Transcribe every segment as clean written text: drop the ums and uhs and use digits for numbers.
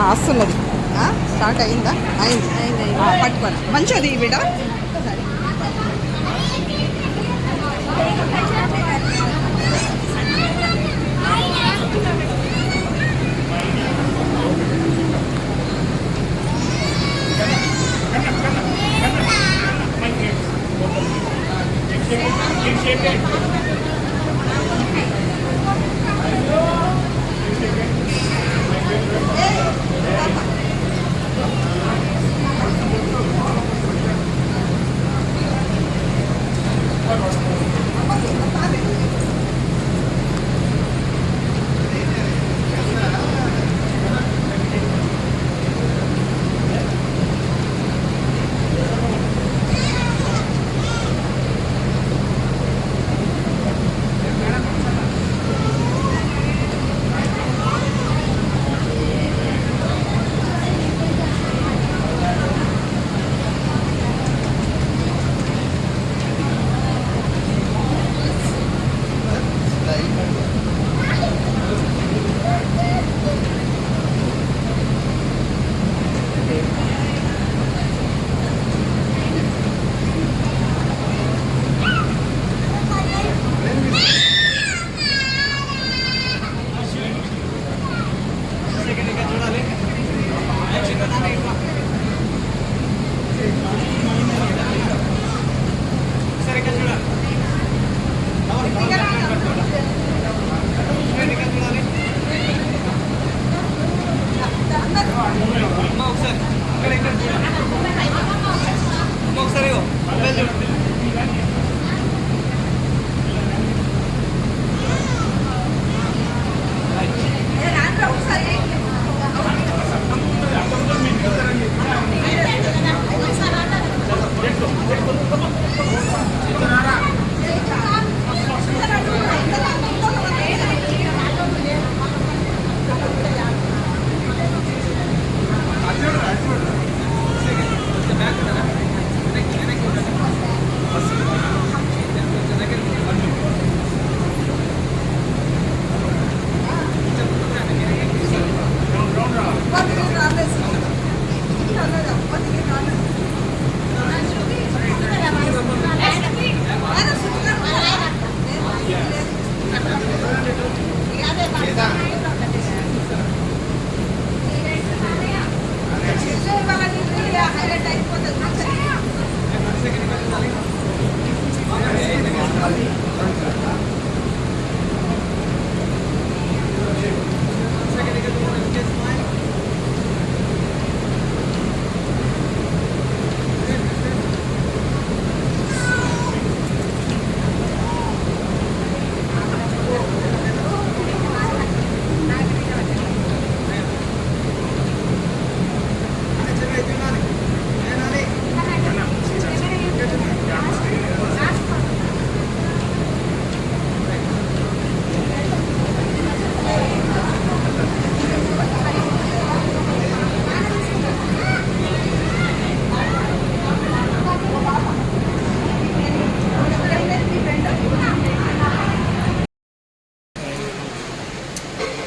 వస్తున్నది. స్టార్ట్ అయిందా? అయింది. పట్టుకోరా మంచిది బిడ్డ.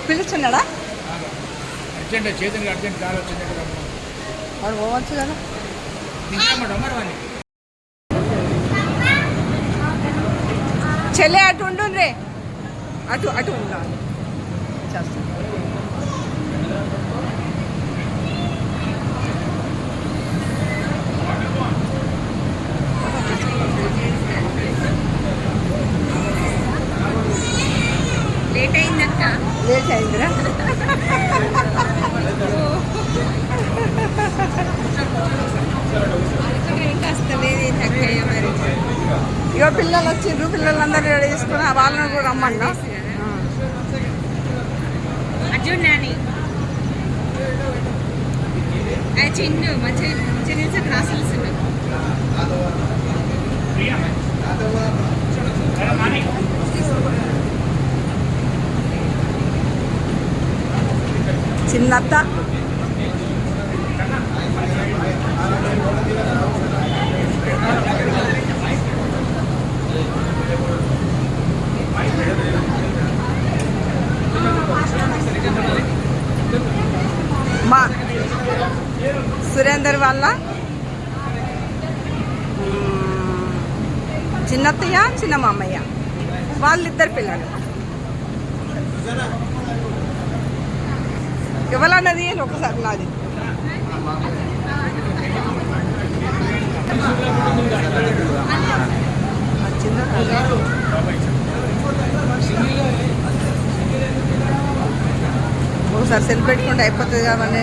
పిలుచున్నాడా? చేతునికి అర్జెంట్ కార్ వచ్చింది వాడు పోవచ్చు కదా. చెల్లె అటు ఉండుండ్రే, అటు అటు ఉండాలి చేస్తాను. లేట్ అయిందంట. లేట్ అయిందిరా. ఇక పిల్లలు వచ్చిండ్రు, పిల్లలందరూ రెడీ చేసుకుని వాళ్ళని కూడా రమ్మన్నా. అర్జున్ నాని చిన్ను మంచిగా క్లాసులు చిన్నత్త మా సురేందర్ వాళ్ళ చిన్నత్తయ్య చిన్న మామయ్య వాళ్ళిద్దరు పిల్లలు. ఎవరన్నది ఒకసారి నాది. ఒకసారి సెల్ పెట్టుకుంటే అయిపోతుంది కాబట్టి